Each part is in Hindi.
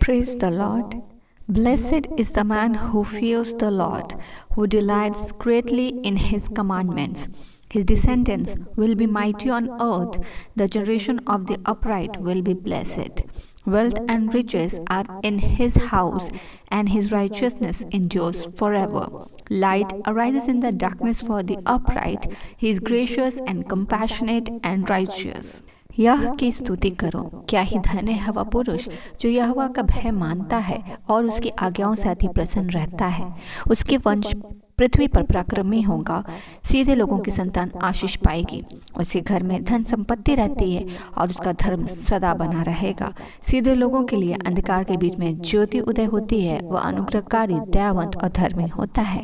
Praise the Lord. Blessed is the man who fears the Lord, who delights greatly in his commandments. His descendants will be mighty on earth. The generation of the upright will be blessed. Wealth and riches are in his house, and his righteousness endures forever. Light arises in the darkness for the upright. He is gracious and compassionate and righteous. यह की स्तुति करो, क्या ही धन्य है वह पुरुष जो यहोवा का भय मानता है और उसकी आज्ञाओं से अति प्रसन्न रहता है। उसके वंश पृथ्वी पर पराक्रमी होगा, सीधे लोगों की संतान आशीष पाएगी। उसके घर में धन संपत्ति रहती है और उसका धर्म सदा बना रहेगा। सीधे लोगों के लिए अंधकार के बीच में ज्योति उदय होती है। वह अनुग्रहकारी, दयावंत और धर्मी होता है।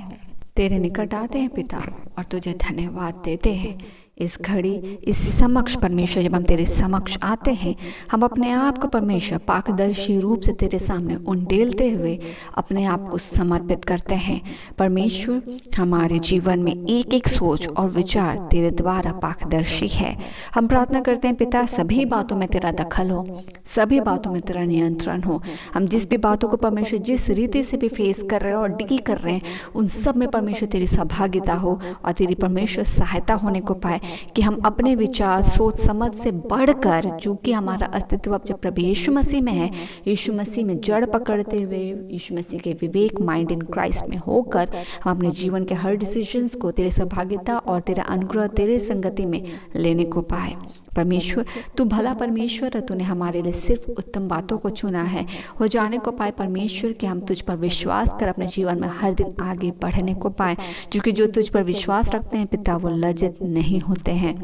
तेरे निकट आते हैं पिता और तुझे धन्यवाद देते हैं। इस घड़ी इस समक्ष परमेश्वर, जब हम तेरे समक्ष आते हैं, हम अपने आप को परमेश्वर पारदर्शी रूप से तेरे सामने उंडेलते हुए अपने आप को समर्पित करते हैं। परमेश्वर, हमारे जीवन में एक एक सोच और विचार तेरे द्वारा पारदर्शी है। हम प्रार्थना करते हैं पिता, सभी बातों में तेरा दखल हो, सभी बातों में तेरा नियंत्रण हो। हम जिस भी बातों को परमेश्वर जिस रीति से भी फेस कर रहे हैं और डील कर रहे हैं, उन सब में परमेश्वर तेरी सहभागिता हो और तेरी परमेश्वर सहायता होने को पाए कि हम अपने विचार, सोच, समझ से बढ़कर, जो कि हमारा अस्तित्व अब जब प्रभु यीशु मसीह में है, यीशु मसीह में जड़ पकड़ते हुए, यीशु मसीह के विवेक, माइंड इन क्राइस्ट में होकर, हम अपने जीवन के हर डिसीजंस को तेरे सहभागिता और तेरा अनुग्रह, तेरे संगति में लेने को पाए। परमेश्वर, तू भला परमेश्वर है। तूने हमारे लिए सिर्फ उत्तम बातों को चुना है। हो जाने को पाए परमेश्वर कि हम तुझ पर विश्वास कर अपने जीवन में हर दिन आगे बढ़ने को पाए, क्योंकि जो तुझ पर विश्वास रखते हैं पिता, वो लज्जित नहीं होते हैं।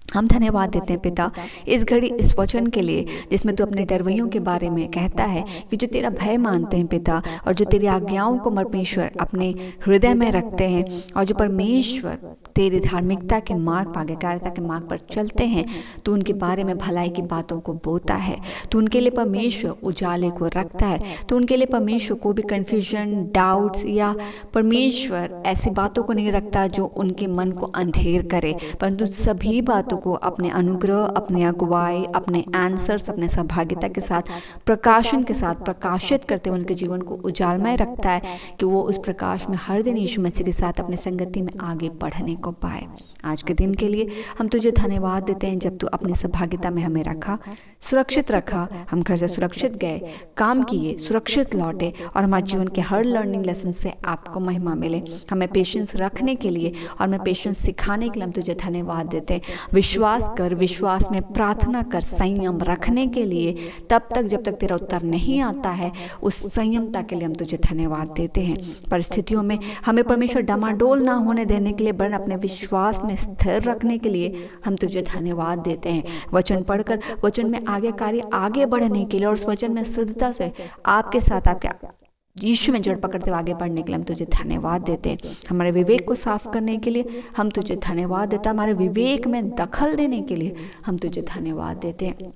हम धन्यवाद देते हैं पिता इस घड़ी, इस वचन के लिए जिसमें तू अपने डरवैयों के बारे में कहता है कि जो तेरा भय मानते हैं पिता, और जो तेरी आज्ञाओं को परमेश्वर अपने हृदय में रखते हैं, और जो परमेश्वर तेरी धार्मिकता के मार्ग, आज्ञाकारिता के मार्ग पर चलते हैं, तो उनके बारे में भलाई की बातों को बोता है। तो उनके लिए परमेश्वर उजाले को रखता है। तो उनके लिए परमेश्वर को भी कन्फ्यूजन, डाउट्स या परमेश्वर ऐसी बातों को नहीं रखता जो उनके मन को अंधेर करे, परंतु सभी बातों को अपने अनुग्रह, अपने अगुवाई, अपने आंसर्स, अपने सहभागिता के साथ, प्रकाशन के साथ प्रकाशित करते हुए उनके जीवन को उजालमय रखता है कि वो उस प्रकाश में हर दिन यीशु मसीह के साथ अपने संगति में आगे बढ़ने को पाए। आज के दिन के लिए हम तुझे धन्यवाद देते हैं, जब तू अपनी सहभागिता में हमें रखा, सुरक्षित रखा। हम घर से सुरक्षित गए, काम किए, सुरक्षित लौटे, और हमारे जीवन के हर लर्निंग लेसन से आपको महिमा मिले। हमें पेशेंस रखने के लिए और हमें पेशेंस सिखाने के लिए हम तुझे धन्यवाद देते हैं। विश्वास कर, विश्वास में प्रार्थना कर, संयम रखने के लिए, तब तक जब तक तेरा उत्तर नहीं आता है, उस संयमता के लिए हम तुझे धन्यवाद देते हैं। परिस्थितियों में हमें परमेश्वर डमाडोल ना होने देने के लिए, वरन अपने विश्वास में स्थिर रखने के लिए हम तुझे धन्यवाद देते हैं। वचन पढ़कर वचन में आगे बढ़ने के लिए और उस वचन में सिद्धता से आपके साथ, आपके यीशु में जड़ पकड़ते हुए आगे बढ़ने के लिए हम तुझे धन्यवाद देते हैं। हमारे विवेक को साफ करने के लिए हम तुझे धन्यवाद देते हैं। हमारे विवेक में दखल देने के लिए हम तुझे धन्यवाद देते हैं।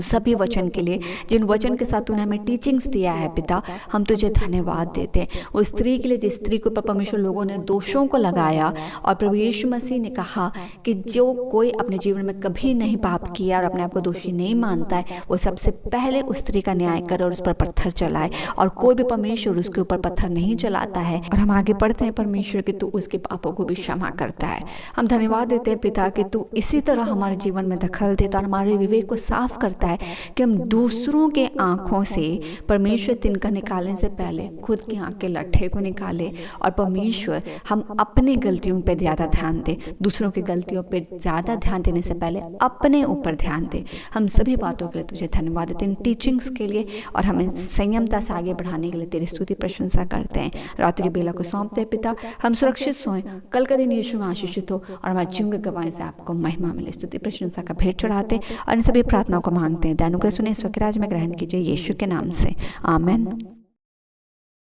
सभी वचन के लिए, जिन वचन के साथ तूने हमें टीचिंग्स दिया है पिता, हम तुझे धन्यवाद देते हैं। उस स्त्री के लिए जिस स्त्री को परमेश्वर लोगों ने दोषों को लगाया, और प्रभु यीशु मसीह ने कहा कि जो कोई अपने जीवन में कभी नहीं पाप किया और अपने आप को दोषी नहीं मानता है, वो सबसे पहले उस स्त्री का न्याय करे और उस पर पत्थर चलाए, और कोई भी परमेश्वर उसके ऊपर पत्थर नहीं चलाता है। और हम आगे बढ़ते हैं परमेश्वर कि तू उसके पापों को भी क्षमा करता है। हम धन्यवाद देते हैं पिता कि तू इसी तरह हमारे जीवन में दखल देता और हमारे विवेक को साफ करता है कि हम दूसरों के आंखों से परमेश्वर तिनका निकालने से पहले खुद की आंख के लट्ठे को निकाले, और परमेश्वर हम अपनी गलतियों पे ज़्यादा ध्यान दें, दूसरों की गलतियों पे ज़्यादा ध्यान देने से पहले अपने ऊपर ध्यान दें। हम सभी बातों के लिए तुझे धन्यवाद देते हैं, इन टीचिंग्स के लिए, और हमें संयमता से आगे बढ़ाने के लिए तेरी स्तुति प्रशंसा करते हैं। रात्रि की बेला को सौंपते हैं पिता, हम सुरक्षित सोएं, कल का दिन यीशु में आशीषित हो, और हमारे जीवन के गवाही से आपको महिमा मिले। स्तुति प्रशंसा का भेंट चढ़ाते और इन सभी प्रार्थनाओं को मांगते हैं। अनुग्रह सुने, ईश्वर के राज में ग्रहण कीजिए, यीशु के नाम से, आमीन।